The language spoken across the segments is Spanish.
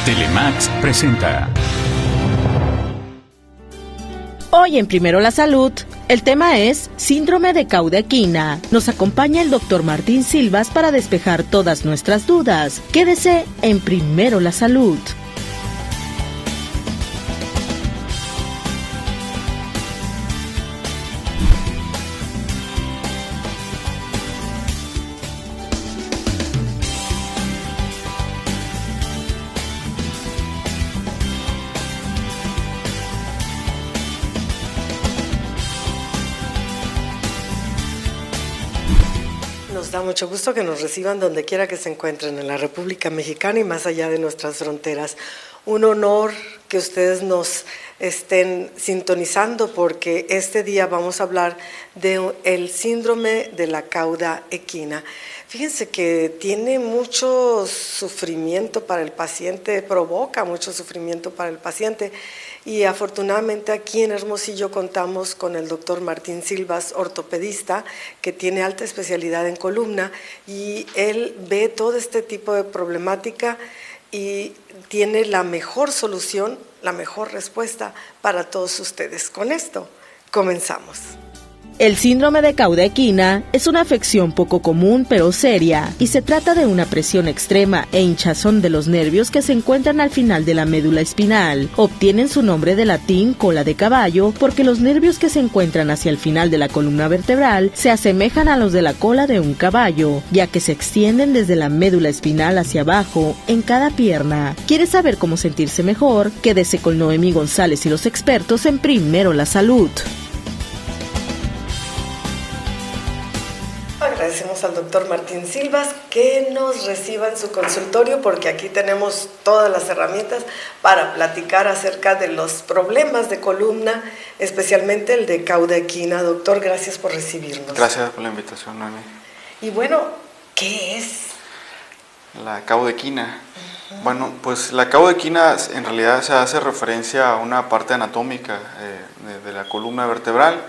Telemax presenta. Hoy en Primero la Salud, el tema es síndrome de Cauda-Equina. Nos acompaña el doctor Martín Silvas para despejar todas nuestras dudas. Quédese en Primero la Salud. Nos da mucho gusto que nos reciban donde quiera que se encuentren en la República Mexicana y más allá de nuestras fronteras. Un honor que ustedes nos estén sintonizando porque este día vamos a hablar del síndrome de la cauda equina. Fíjense que tiene mucho sufrimiento para el paciente, provoca mucho sufrimiento para el paciente. Y afortunadamente aquí en Hermosillo contamos con el doctor Martín Silvas, ortopedista, que tiene alta especialidad en columna y él ve todo este tipo de problemática y tiene la mejor solución, la mejor respuesta para todos ustedes. Con esto comenzamos. El síndrome de Cauda-Equina es una afección poco común pero seria y se trata de una presión extrema e hinchazón de los nervios que se encuentran al final de la médula espinal. Obtienen su nombre de latín cola de caballo porque los nervios que se encuentran hacia el final de la columna vertebral se asemejan a los de la cola de un caballo, ya que se extienden desde la médula espinal hacia abajo en cada pierna. ¿Quieres saber cómo sentirse mejor? Quédese con Noemí González y los expertos en Primero la Salud. Agradecemos al doctor Martín Silvas que nos reciba en su consultorio porque aquí tenemos todas las herramientas para platicar acerca de los problemas de columna, especialmente el de cauda-equina. Doctor, gracias por recibirnos. Gracias por la invitación, Noemi. Y bueno, ¿qué es? La cauda-equina. Bueno, pues la cauda-equina en realidad se hace referencia a una parte anatómica de la columna vertebral.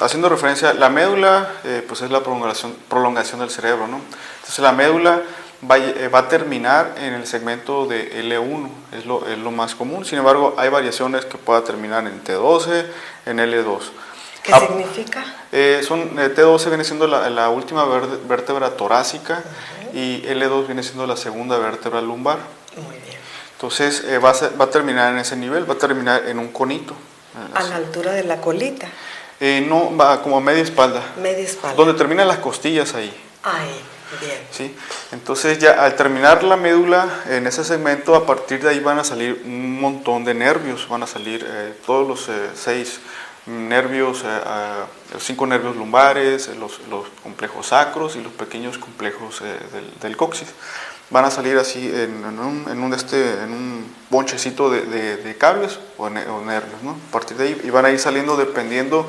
Haciendo referencia, la médula pues es la prolongación del cerebro, ¿no? Entonces la médula va a terminar en el segmento de L1, es lo más común. Sin embargo, hay variaciones que pueda terminar en T12, en L2. ¿Qué significa? T12 viene siendo la última vértebra torácica y L2 viene siendo la segunda vértebra lumbar. Muy bien. Entonces va a terminar en ese nivel, va a terminar en un conito. A la altura de la colita. No, va como a media espalda. Media espalda. Donde terminan las costillas ahí. Ahí, bien. ¿Sí? Entonces ya al terminar la médula en ese segmento, a partir de ahí van a salir un montón de nervios. Van a salir todos los 6 nervios, 5 nervios lumbares, los complejos sacros y los pequeños complejos del coxis. Van a salir así en un bonchecito de cables o nervios, ¿no? A partir de ahí, y van a ir saliendo dependiendo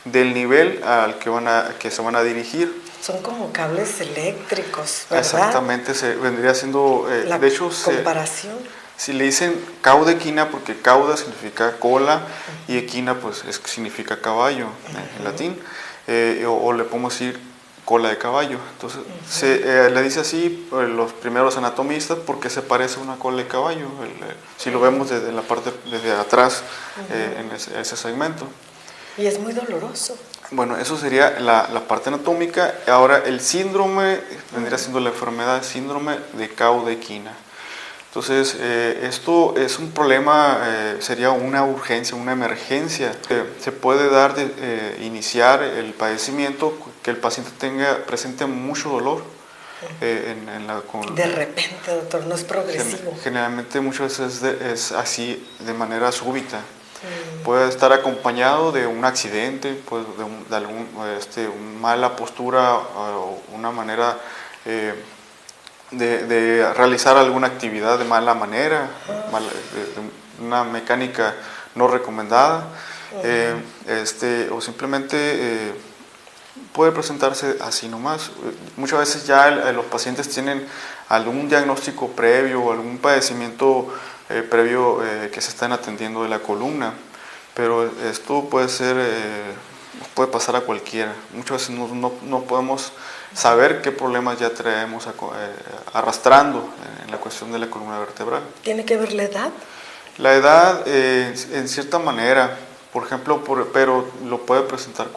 del nivel al que se van a dirigir. Son como cables eléctricos, ¿verdad? Exactamente, se vendría siendo, de hecho, comparación. Si le dicen cauda-equina porque cauda significa cola y equina pues significa caballo en latín, o le podemos decir cola de caballo. Entonces le dice así los primeros anatomistas porque se parece a una cola de caballo, si lo vemos desde la parte desde atrás en ese segmento. Y es muy doloroso. Bueno, eso sería la parte anatómica. Ahora el síndrome vendría siendo la enfermedad síndrome de cauda-equina. Entonces, esto es un problema, sería una urgencia, una emergencia. Se puede dar iniciar el padecimiento que el paciente presente mucho dolor. De repente, doctor, no es progresivo. Generalmente muchas veces es así, de manera súbita. Puede estar acompañado de un accidente, pues, de una mala postura o una manera de realizar alguna actividad de mala manera, de una mecánica no recomendada, o simplemente puede presentarse así nomás. Muchas veces ya los pacientes tienen algún diagnóstico previo o algún padecimiento previo que se están atendiendo de la columna, pero esto puede pasar a cualquiera. Muchas veces no podemos saber qué problemas ya traemos arrastrando en la cuestión de la columna vertebral. ¿Tiene que ver la edad? La edad, en cierta manera, por ejemplo, pero lo puede presentar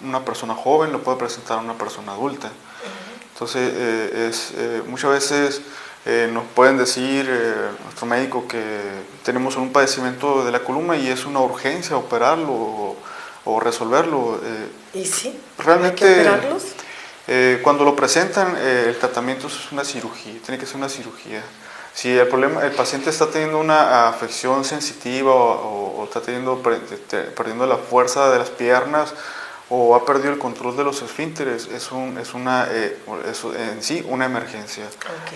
una persona joven, lo puede presentar una persona adulta. Entonces, muchas veces nos pueden decir nuestro médico que tenemos un padecimiento de la columna y es una urgencia operarlo o resolverlo. ¿Y sí? Realmente, ¿Hay que operarlos? Cuando lo presentan, el tratamiento es una cirugía, tiene que ser una cirugía. Si el paciente está teniendo una afección sensitiva o está perdiendo la fuerza de las piernas o ha perdido el control de los esfínteres, es en sí una emergencia.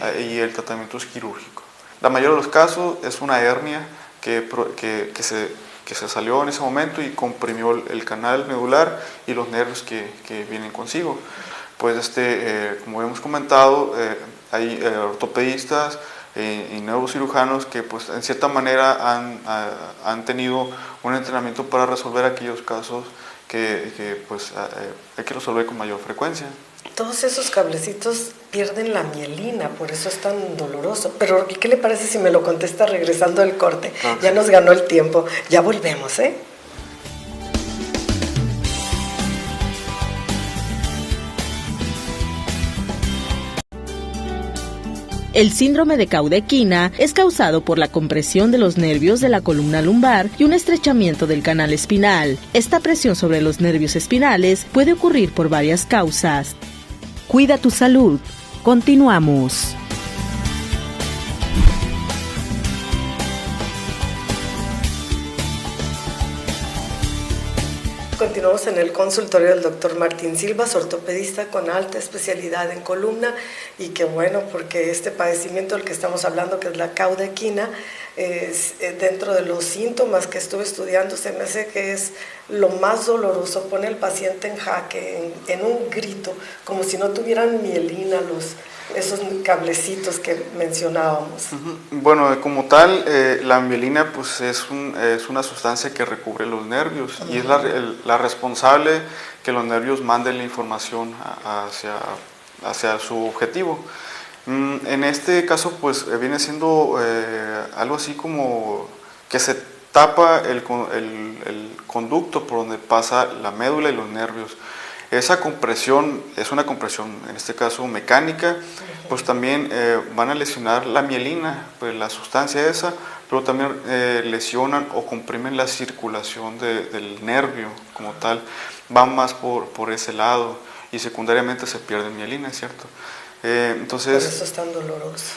Okay. Y el tratamiento es quirúrgico. La mayoría de los casos es una hernia que se salió en ese momento y comprimió el canal medular y los nervios que vienen consigo. Pues como hemos comentado, hay ortopedistas y neurocirujanos que pues en cierta manera han tenido un entrenamiento para resolver aquellos casos que pues hay que resolver con mayor frecuencia. Todos esos cablecitos pierden la mielina, por eso es tan doloroso. Pero ¿qué le parece si me lo contesta regresando del corte? Claro, ya nos ganó el tiempo, ya volvemos, ¿eh? El síndrome de Caudequina es causado por la compresión de los nervios de la columna lumbar y un estrechamiento del canal espinal. Esta presión sobre los nervios espinales puede ocurrir por varias causas. Cuida tu salud. Continuamos. Continuamos en el consultorio del doctor Martín Silvas, ortopedista con alta especialidad en columna, y qué bueno, porque este padecimiento del que estamos hablando, que es la caudequina, dentro de los síntomas que estuve estudiando, se me hace que es lo más doloroso. Pone al paciente en jaque, en un grito, como si no tuvieran mielina esos cablecitos que mencionábamos. Bueno, como tal, la mielina pues es una sustancia que recubre los nervios y es la responsable que los nervios manden la información hacia su objetivo. En este caso pues viene siendo algo así como que se tapa el conducto por donde pasa la médula y los nervios. Esa compresión es una compresión, en este caso mecánica, pues también van a lesionar la mielina, pues la sustancia esa, pero también lesionan o comprimen la circulación del nervio como tal, van más por ese lado y secundariamente se pierde mielina, ¿cierto? Entonces, por eso es tan doloroso.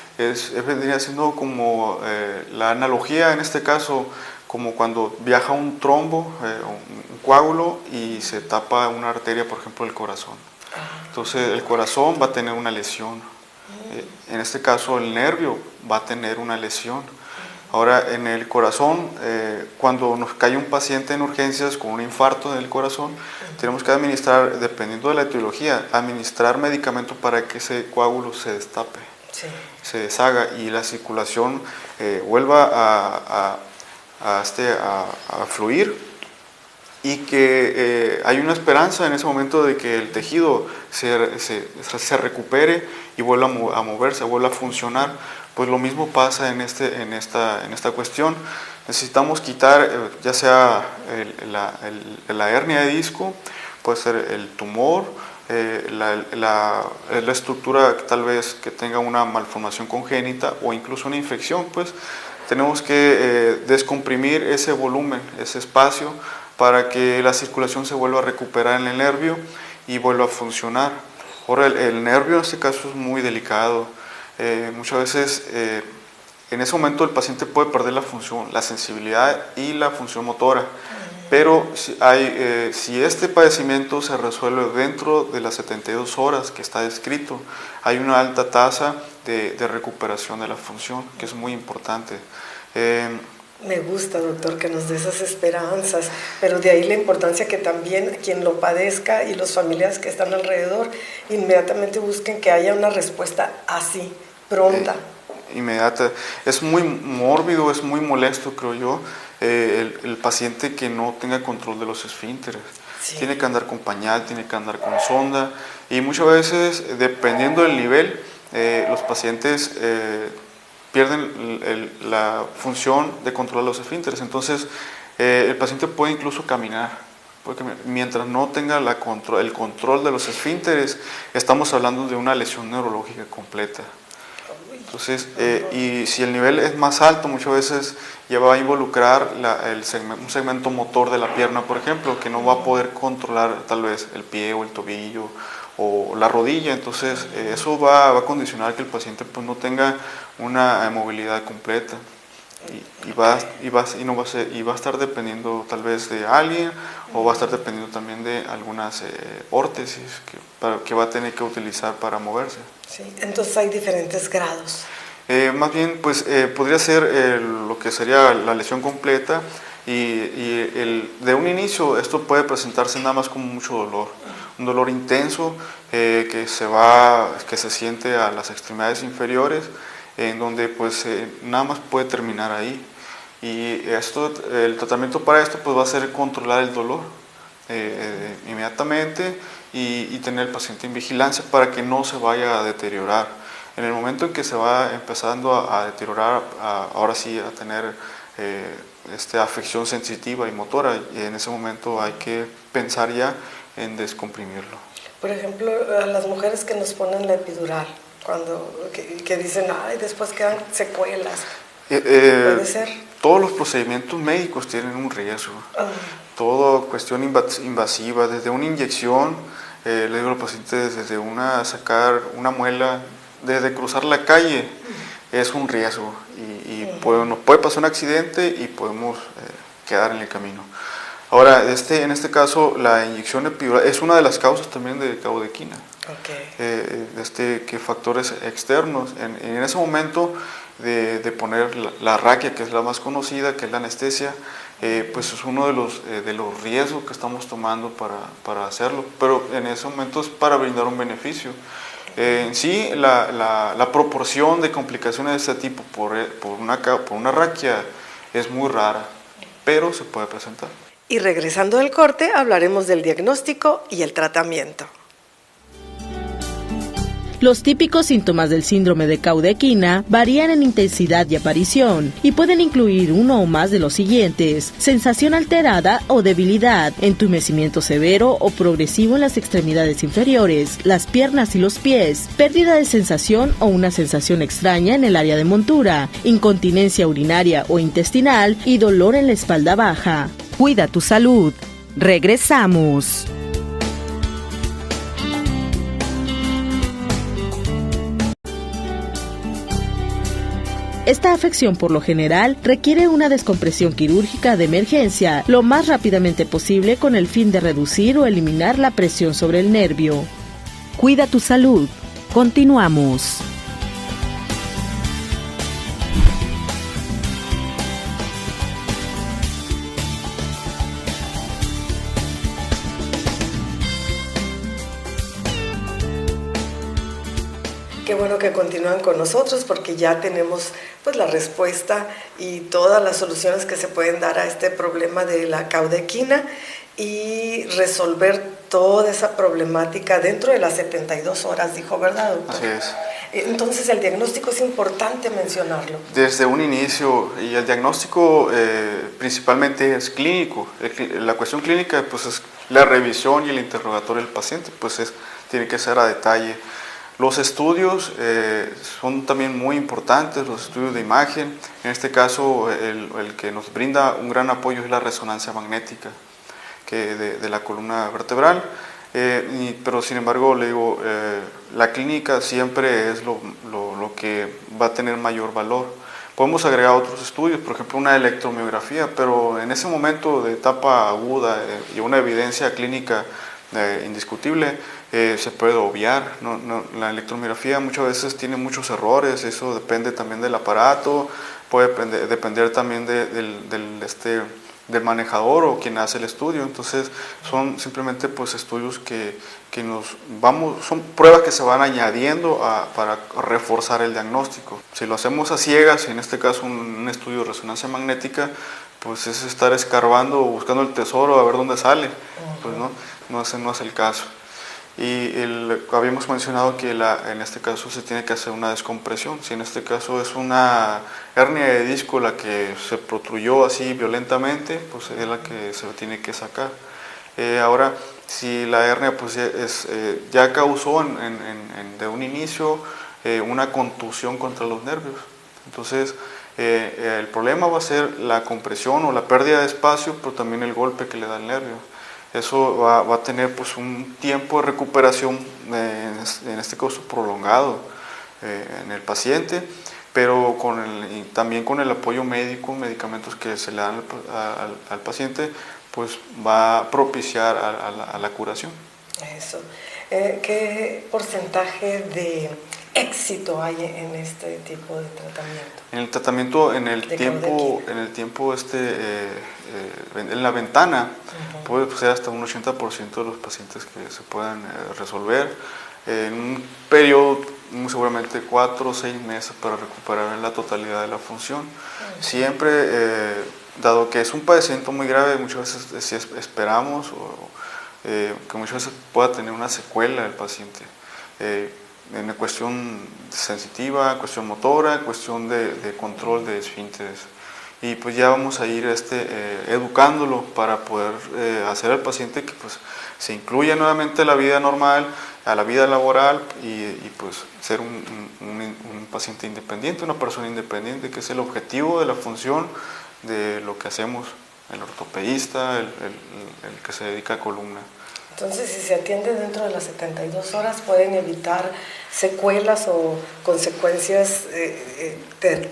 Vendría siendo como la analogía en este caso, como cuando viaja un trombo, un coágulo y se tapa una arteria, por ejemplo, del corazón. Entonces el corazón va a tener una lesión. En este caso el nervio va a tener una lesión. Ahora en el corazón, cuando nos cae un paciente en urgencias con un infarto del corazón, tenemos que administrar, dependiendo de la etiología, administrar medicamento para que ese coágulo se destape, se deshaga y la circulación vuelva a fluir, y que hay una esperanza en ese momento de que el tejido se recupere y vuelva a moverse, vuelva a funcionar. Pues lo mismo pasa en esta cuestión. Necesitamos quitar ya sea la hernia de disco, puede ser el tumor, la estructura tal vez que tenga una malformación congénita o incluso una infección, pues tenemos que descomprimir ese volumen, ese espacio, para que la circulación se vuelva a recuperar en el nervio y vuelva a funcionar. Ahora, el nervio en este caso es muy delicado. Muchas veces en ese momento el paciente puede perder la función, la sensibilidad y la función motora. Pero si este padecimiento se resuelve dentro de las 72 horas que está descrito, hay una alta tasa de recuperación de la función, que es muy importante. Me gusta, doctor, que nos dé esas esperanzas, pero de ahí la importancia que también quien lo padezca y los familiares que están alrededor inmediatamente busquen que haya una respuesta así, pronta. Inmediata. Es muy mórbido, es muy molesto, creo yo, el paciente que no tenga control de los esfínteres. Sí. Tiene que andar con pañal, tiene que andar con sonda, y muchas veces, dependiendo del nivel, los pacientes pierden la función de controlar los esfínteres. Entonces, el paciente puede incluso caminar, porque mientras no tenga el control de los esfínteres, estamos hablando de una lesión neurológica completa. Entonces, y si el nivel es más alto, muchas veces ya va a involucrar un segmento motor de la pierna, por ejemplo, que no va a poder controlar tal vez el pie o el tobillo o la rodilla. Entonces, eso va a condicionar que el paciente pues, no tenga una movilidad completa y va a estar dependiendo tal vez de alguien, o va a estar dependiendo también de algunas órtesis que va a tener que utilizar para moverse. Sí, entonces hay diferentes grados. Más bien, pues podría ser lo que sería la lesión completa, y de un inicio esto puede presentarse nada más como mucho dolor, un dolor intenso que se siente a las extremidades inferiores, en donde pues nada más puede terminar ahí. Y el tratamiento para esto pues va a ser controlar el dolor inmediatamente y tener al paciente en vigilancia para que no se vaya a deteriorar. En el momento en que se va empezando a deteriorar, ahora sí a tener afección sensitiva y motora, y en ese momento hay que pensar ya en descomprimirlo. Por ejemplo, a las mujeres que nos ponen la epidural, que dicen, ay, después quedan secuelas. ¿Puede ser? Todos los procedimientos médicos tienen un riesgo. Toda cuestión invasiva, desde una inyección, le digo a los pacientes, desde sacar una muela, desde cruzar la calle, es un riesgo. Y nos puede pasar un accidente y podemos quedar en el camino. Ahora, en este caso, la inyección epidural es una de las causas también de caudequina. Okay. Que factores externos. En ese momento de poner la raquia, que es la más conocida, que es la anestesia, pues es uno de los riesgos que estamos tomando para hacerlo, pero en ese momento es para brindar un beneficio. En sí, la proporción de complicaciones de este tipo por una raquia es muy rara, pero se puede presentar. Y regresando del corte, hablaremos del diagnóstico y el tratamiento. Los típicos síntomas del síndrome de Caudequina varían en intensidad y aparición y pueden incluir uno o más de los siguientes: sensación alterada o debilidad, entumecimiento severo o progresivo en las extremidades inferiores, las piernas y los pies, pérdida de sensación o una sensación extraña en el área de montura, incontinencia urinaria o intestinal y dolor en la espalda baja. Cuida tu salud. Regresamos. Esta afección por lo general requiere una descompresión quirúrgica de emergencia lo más rápidamente posible con el fin de reducir o eliminar la presión sobre el nervio. Cuida tu salud. Continuamos. Qué bueno que continúan con nosotros, porque ya tenemos pues la respuesta y todas las soluciones que se pueden dar a este problema de la caudequina y resolver toda esa problemática dentro de las 72 horas, dijo, ¿verdad, doctor? Así es. Entonces el diagnóstico es importante mencionarlo. Desde un inicio, y el diagnóstico principalmente es clínico. La cuestión clínica pues es la revisión y el interrogatorio del paciente, pues tiene que ser a detalle. Los estudios son también muy importantes, los estudios de imagen. En este caso, el que nos brinda un gran apoyo es la resonancia magnética de la columna vertebral. Pero sin embargo, le digo, la clínica siempre es lo que va a tener mayor valor. Podemos agregar otros estudios, por ejemplo una electromiografía, pero en ese momento de etapa aguda y una evidencia clínica indiscutible, se puede obviar. La electromiografía muchas veces tiene muchos errores, eso depende también del aparato, puede depender también del manejador o quien hace el estudio. Entonces son simplemente pues estudios son pruebas que se van añadiendo para reforzar el diagnóstico. Si lo hacemos a ciegas, en este caso un estudio de resonancia magnética, pues es estar escarbando o buscando el tesoro a ver dónde sale. Pues no es el caso. Y habíamos mencionado que en este caso se tiene que hacer una descompresión. Si en este caso es una hernia de disco la que se protruyó así violentamente, pues es la que se tiene que sacar. Ahora, si la hernia pues ya causó de un inicio una contusión contra los nervios, entonces el problema va a ser la compresión o la pérdida de espacio, pero también el golpe que le da el nervio. Eso va a tener pues un tiempo de recuperación, en este caso prolongado en el paciente, pero también con el apoyo médico, medicamentos que se le dan al paciente, pues va a propiciar a la curación. Eso. ¿Qué porcentaje de éxito hay en este tipo de tratamiento? En el tratamiento, en la ventana, puede ser hasta un 80% de los pacientes que se puedan resolver en un periodo, muy seguramente 4 o 6 meses, para recuperar la totalidad de la función. Siempre, dado que es un padecimiento muy grave, muchas veces si esperamos que muchas veces pueda tener una secuela el paciente. En la cuestión sensitiva, cuestión motora, cuestión de control de esfínteres. Y pues ya vamos a ir educándolo para poder hacer al paciente que pues se incluya nuevamente a la vida normal, a la vida laboral y pues ser un paciente independiente, una persona independiente, que es el objetivo de la función de lo que hacemos el ortopedista, el que se dedica a columna. Entonces, si se atiende dentro de las 72 horas, pueden evitar secuelas o consecuencias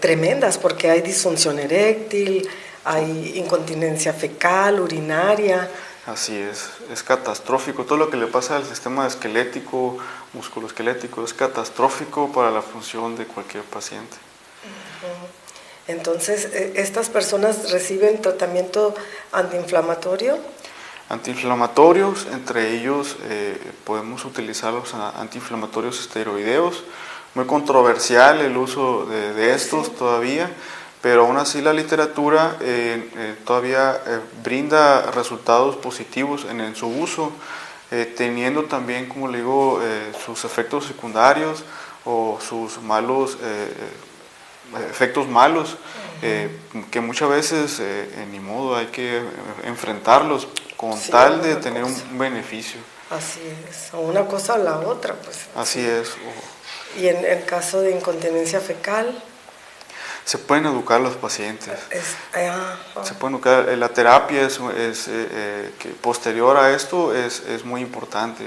tremendas, porque hay disfunción eréctil, hay incontinencia fecal, urinaria. Así es catastrófico. Todo lo que le pasa al sistema esquelético, musculoesquelético, es catastrófico para la función de cualquier paciente. Entonces, ¿estas personas reciben tratamiento antiinflamatorio? Antiinflamatorios, entre ellos podemos utilizar los antiinflamatorios esteroideos. Muy controversial el uso de estos todavía, pero aún así la literatura todavía brinda resultados positivos en su uso, teniendo también, como le digo, sus efectos secundarios o sus efectos malos, que muchas veces ni modo, hay que enfrentarlos con tal de tener un beneficio. Así es, o una cosa o la otra, pues. Así es. Y en el caso de incontinencia fecal, se pueden educar a los pacientes. Se pueden educar. La terapia que posterior a esto es muy importante.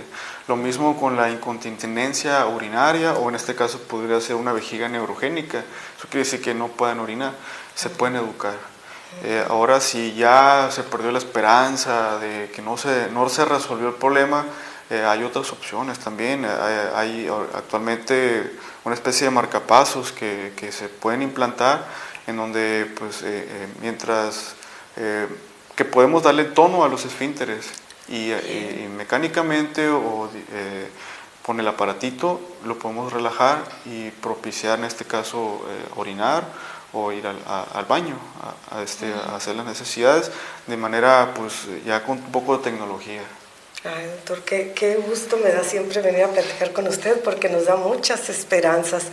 Lo mismo con la incontinencia urinaria, o en este caso podría ser una vejiga neurogénica. Eso quiere decir que no pueden orinar. Se pueden educar. Ahora, si ya se perdió la esperanza de que no se resolvió el problema, hay otras opciones también. Hay actualmente una especie de marcapasos que se pueden implantar, en donde pues que podemos darle tono a los esfínteres y mecánicamente con el aparatito lo podemos relajar y propiciar, en este caso, orinar o ir al baño a hacer las necesidades de manera pues ya con un poco de tecnología. Ay, doctor, qué gusto me da siempre venir a platicar con usted, porque nos da muchas esperanzas.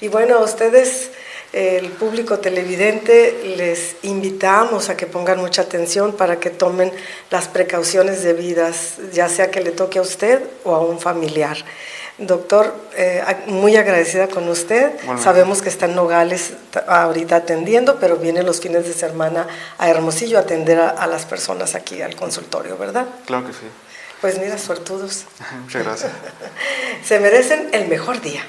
Y bueno, a ustedes, el público televidente, les invitamos a que pongan mucha atención para que tomen las precauciones debidas, ya sea que le toque a usted o a un familiar. Doctor, muy agradecida con usted. Bueno, sabemos que está en Nogales ahorita atendiendo, pero viene los fines de semana a Hermosillo a atender a las personas aquí al consultorio, ¿verdad? Claro que sí. Pues mira, suertudos. Muchas gracias. Se merecen el mejor día.